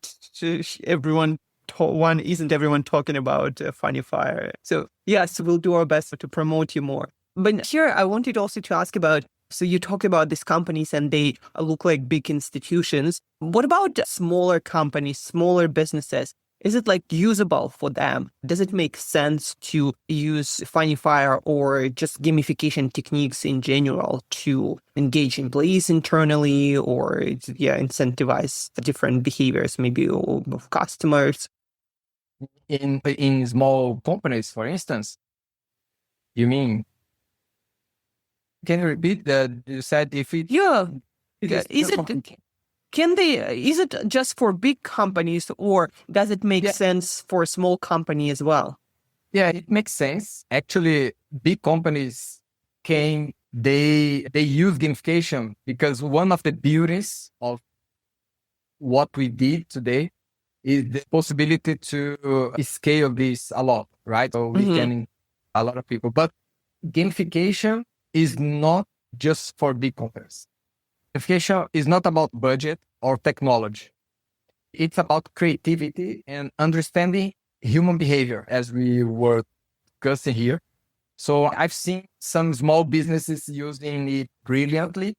isn't everyone talking about Funifier? So yes, we'll do our best to promote you more. But here, I wanted also to ask about, so you talk about these companies and they look like big institutions. What about smaller companies, smaller businesses? Is it like usable for them? Does it make sense to use Funifier or just gamification techniques in general to engage employees internally or incentivize different behaviors, maybe of customers? In small companies, for instance, you mean? Can you repeat that? You said if it... Is it just for big companies or does it make sense for a small company as well? Yeah, it makes sense. Actually, big companies they use gamification because one of the beauties of what we did today is the possibility to scale this a lot, right? So we can a lot of people. But gamification is not just for big companies. Gamification is not about budget or technology. It's about creativity and understanding human behavior, as we were discussing here. So I've seen some small businesses using it brilliantly.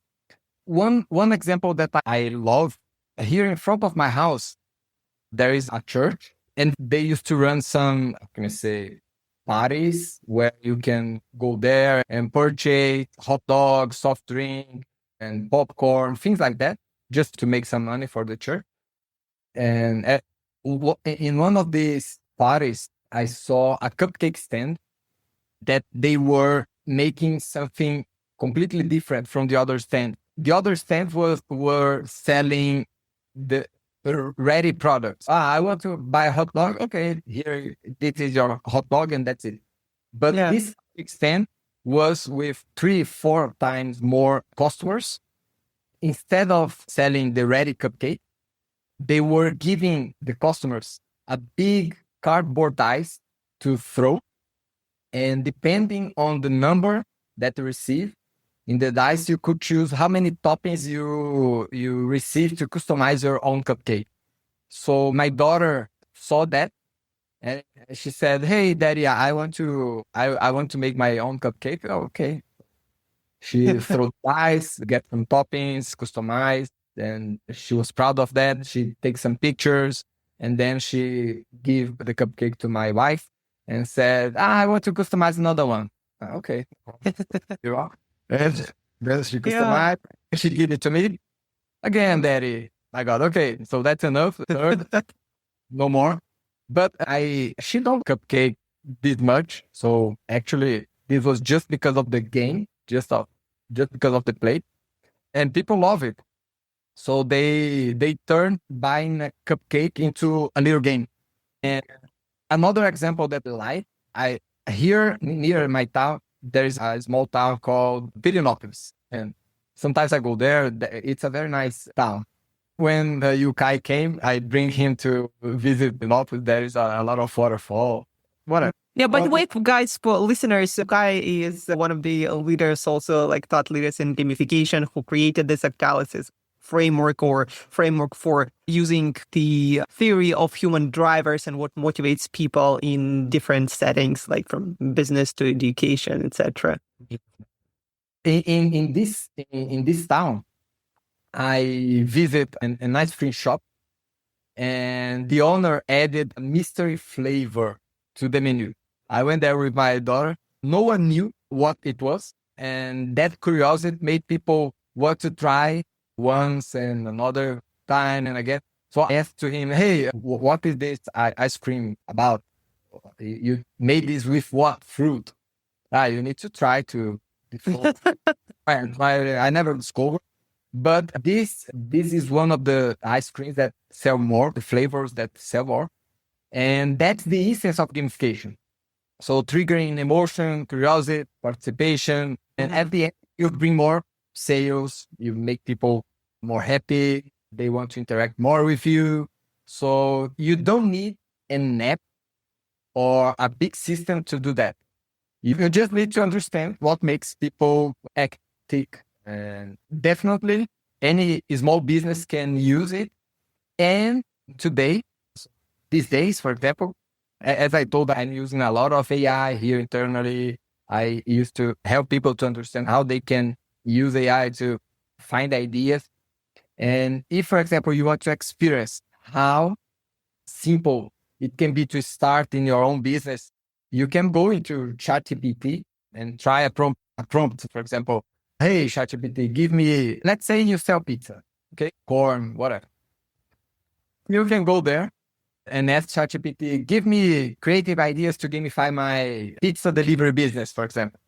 One example that I love, here in front of my house, there is a church, and they used to run some, how can I say, parties where you can go there and purchase hot dogs, soft drink, and popcorn, things like that, just to make some money for the church. And in one of these parties, I saw a cupcake stand that they were making something completely different from the other stand. The other stands were selling the ready products. I want to buy a hot dog. Okay, here, this is your hot dog, and that's it. But this stand was with 3-4 times more customers. Instead of selling the ready cupcake, they were giving the customers a big cardboard dice to throw. And depending on the number that you receive in the dice, you could choose how many toppings you receive to customize your own cupcake. So my daughter saw that, and she said, "Hey, Daddy, I want to make my own cupcake." Oh, okay. She threw dice, get some toppings, customized, and she was proud of that. She takes some pictures, and then she gave the cupcake to my wife and said, I want to customize another one. Okay. You're off. And then she customized, she gave it to me. Again, Daddy, I got, okay, so that's enough. Third, no more. But she don't cupcake this much. So actually, this was just because of the game, just because of the plate. And people love it. So they turned buying a cupcake into a little game. And another example that I like, here near my town, there is a small town called Pirinópolis. And sometimes I go there. It's a very nice town. When the Yukai came, I bring him to visit Pirinópolis. There is a lot of waterfall. Whatever. Yeah, by the way, guys, for listeners, Kai is one of the leaders, also like thought leaders in gamification, who created this catalysis framework for using the theory of human drivers and what motivates people in different settings, like from business to education, etc. In this town, I visit an ice cream shop, and the owner added a mystery flavor to the menu. I went there with my daughter. No one knew what it was, and that curiosity made people want to try once and another time and again. So I asked to him, "Hey, what is this ice cream about? You made this with what fruit? You need to try to." I never discovered, but this is one of the ice creams that sell more, the flavors that sell more, and that's the essence of gamification. So triggering emotion, curiosity, participation, and at the end, you bring more sales, you make people more happy, they want to interact more with you. So you don't need an app or a big system to do that. You just need to understand what makes people tick. And definitely any small business can use it. And these days, for example, as I told, I'm using a lot of AI here internally. I used to help people to understand how they can use AI to find ideas. And if, for example, you want to experience how simple it can be to start in your own business, you can go into ChatGPT and try a prompt, for example. Hey, ChatGPT, give me, let's say you sell pizza, okay, corn, whatever. You can go there and ask ChatGPT, give me creative ideas to gamify my pizza delivery business, for example,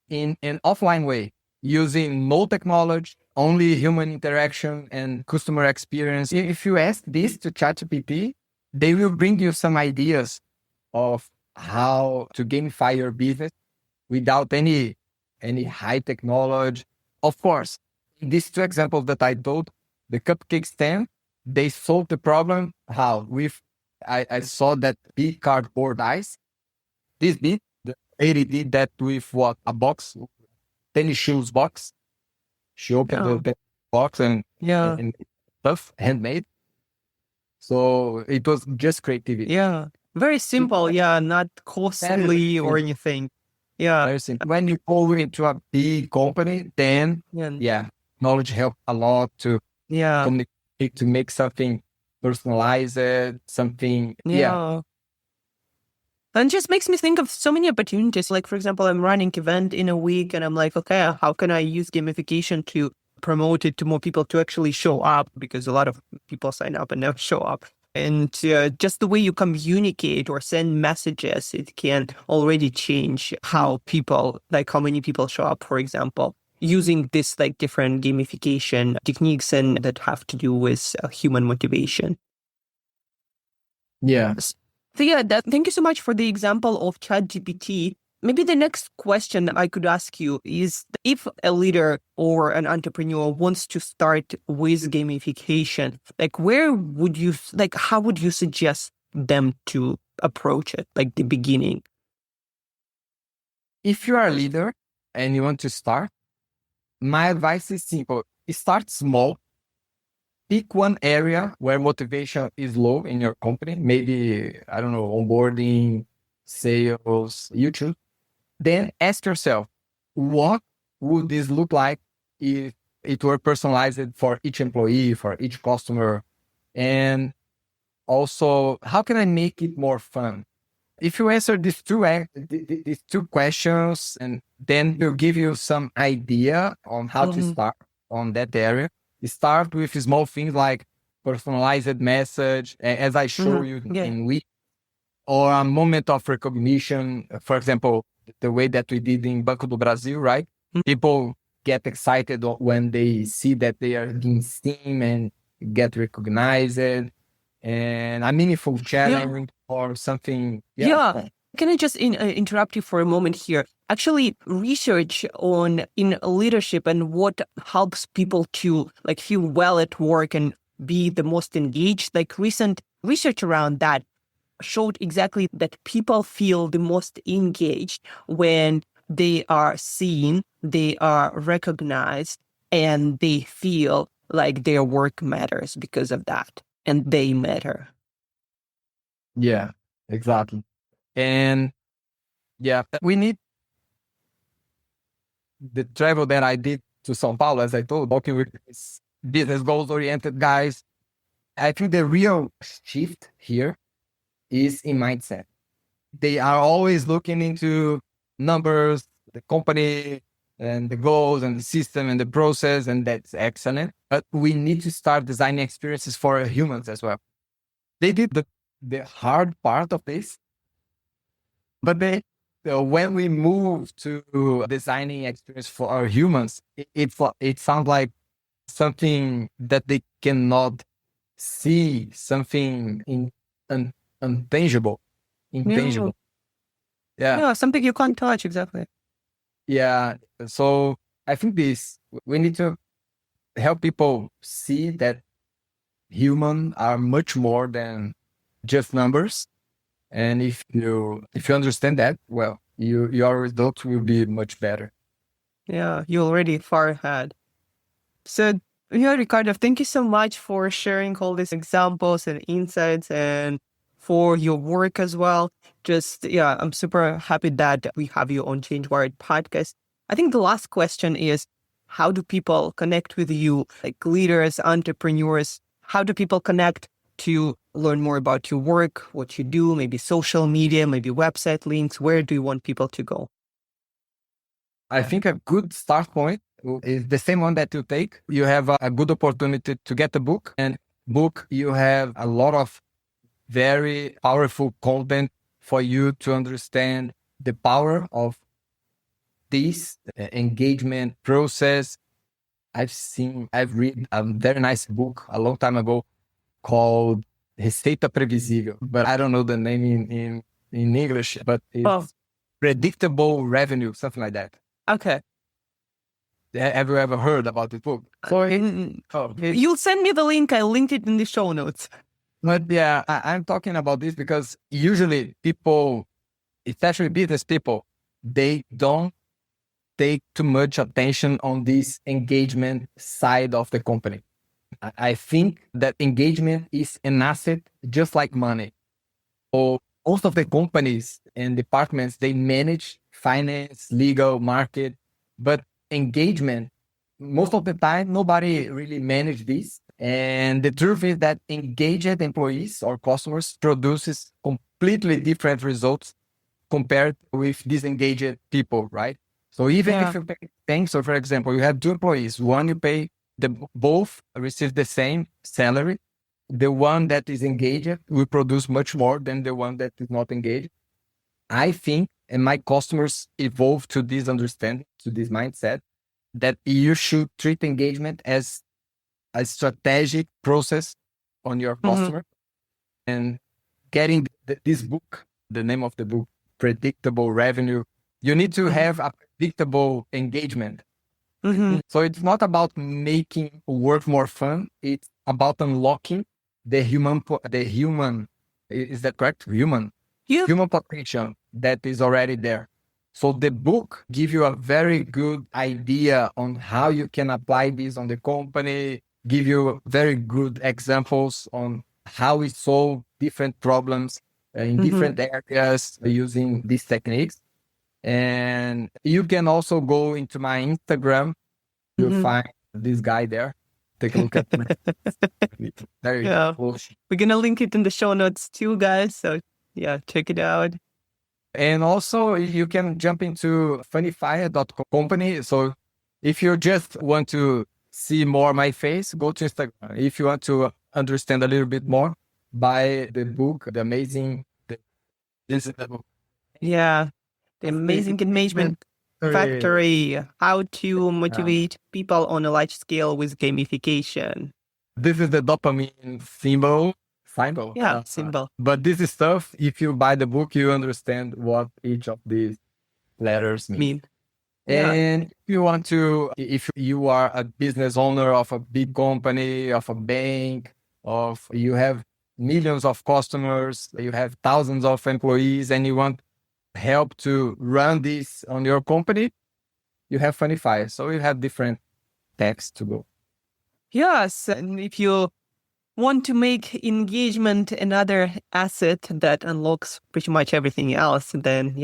in an offline way, using no technology, only human interaction and customer experience. If you ask this to ChatGPT, they will bring you some ideas of how to gamify your business without any high technology. Of course, in these two examples that I told, the cupcake stand, they solved the problem. How? I saw that big cardboard dice, this big, lady did that with what? A box, tennis shoes box. She opened the box and stuff, handmade. So it was just creativity. Yeah. Very simple. Yeah. Not costly or anything. Yeah. Very simple. When you go into a big company, then knowledge helps a lot to communicate, to make something personalized, something. Yeah. And just makes me think of so many opportunities. Like, for example, I'm running event in a week and I'm like, okay, how can I use gamification to promote it to more people to actually show up? Because a lot of people sign up and never show up. And just the way you communicate or send messages, it can already change how people, like how many people show up, for example, using this like different gamification techniques and that have to do with human motivation. Yeah. So thank you so much for the example of ChatGPT. Maybe the next question I could ask you is if a leader or an entrepreneur wants to start with gamification, like how would you suggest them to approach it, like the beginning? If you are a leader and you want to start, my advice is simple. Start small. Pick one area where motivation is low in your company. Maybe, I don't know, onboarding, sales, YouTube. Then ask yourself, what would this look like if it were personalized for each employee, for each customer? And also, how can I make it more fun? If you answer these two questions, and then it'll give you some idea on how to start on that area. Start with small things like personalized message, as I show you in week, or a moment of recognition. For example, the way that we did in Banco do Brasil, right? People get excited when they see that they are being seen and get recognized, and a meaningful challenge or something. Can I just interrupt you for a moment here? Actually, research in leadership and what helps people to like feel well at work and be the most engaged. Like recent research around that showed exactly that people feel the most engaged when they are seen, they are recognized, and they feel like their work matters because of that, and they matter. Yeah, exactly. And we need the travel that I did to São Paulo, as I told, working with business goals oriented guys. I think the real shift here is in mindset. They are always looking into numbers, the company and the goals and the system and the process, and that's excellent. But we need to start designing experiences for humans as well. They did the hard part of this, but when we move to designing experience for our humans, it sounds like something that they cannot see, something intangible. Yeah, something you can't touch, exactly. Yeah, so I think we need to help people see that humans are much more than just numbers. And if you understand that, well, your results will be much better. Yeah, you're already far ahead. So, Ricardo, thank you so much for sharing all these examples and insights and for your work as well. I'm super happy that we have you on Change Wired podcast. I think the last question is, how do people connect with you, like leaders, entrepreneurs? How do people connect to learn more about your work, what you do, maybe social media, maybe website links? Where do you want people to go? I think a good start point is the same one that you take. You have a good opportunity to get the book, and you have a lot of very powerful content for you to understand the power of this engagement process. I've read a very nice book a long time ago called Receita Previsível, but I don't know the name in English, but it's Predictable Revenue, something like that. Okay. Have you ever heard about this book? You'll send me the link. I linked it in the show notes. But I'm talking about this because usually people, especially business people, they don't take too much attention on this engagement side of the company. I think that engagement is an asset just like money. So most of the companies and departments, they manage finance, legal, market, but engagement, most of the time, nobody really manage this. And the truth is that engaged employees or customers produces completely different results compared with disengaged people, right? So even if you pay things, so for example, you have two employees, one you pay, both receive the same salary. The one that is engaged will produce much more than the one that is not engaged. I think, and my customers evolve to this understanding, to this mindset, that you should treat engagement as a strategic process on your customer. And getting this book, the name of the book, Predictable Revenue, you need to have a predictable engagement. So it's not about making work more fun. It's about unlocking the human, is that correct? Human potential that is already there. So the book gives you a very good idea on how you can apply this on the company, give you very good examples on how we solve different problems in different areas using these techniques. And you can also go into my Instagram. You'll find this guy there. Take a look at me. Very close. We're going to link it in the show notes too, guys. So yeah, check it out. And also you can jump into Funifier.com company. So if you just want to see more my face, go to Instagram. If you want to understand a little bit more, buy the book, this is the book. Yeah. The Amazing Engagement Factory, how to motivate people on a large scale with gamification. This is the dopamine symbol. Yeah, symbol. But this is stuff, if you buy the book, you understand what each of these letters mean. And if you are a business owner of a big company, of a bank, you have millions of customers, you have thousands of employees, and you want help to run this on your company, you have Funifier. So you have different texts to go. Yes, and if you want to make engagement another asset that unlocks pretty much everything else, then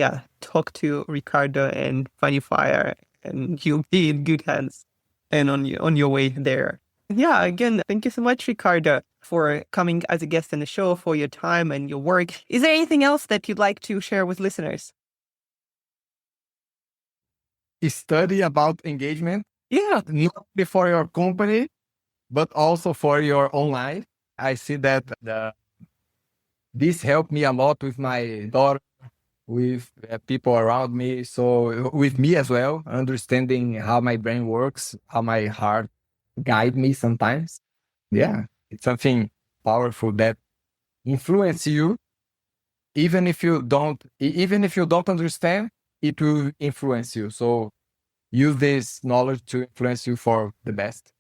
talk to Ricardo and Funifier, and you'll be in good hands and on your way there. Yeah, again, thank you so much, Ricardo, for coming as a guest on the show, for your time and your work. Is there anything else that you'd like to share with listeners? Study about engagement. Yeah. Not only for your company, but also for your own life. I see that this helped me a lot with my daughter, with people around me. So with me as well, understanding how my brain works, how my heart guide me sometimes. Yeah, it's something powerful that influence you. Even if you don't understand, it will influence you. So use this knowledge to influence you for the best.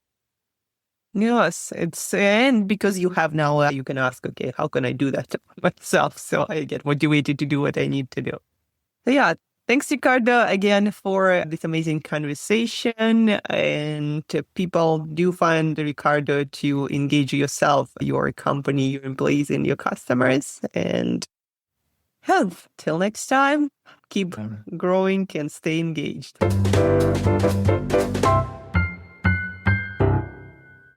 Yes, and because you have now, you can ask, okay, how can I do that myself? So I get motivated to do what I need to do. So yeah, thanks, Ricardo, again for this amazing conversation. And people do find Ricardo to engage yourself, your company, your employees, and your customers. And till next time, keep growing and stay engaged.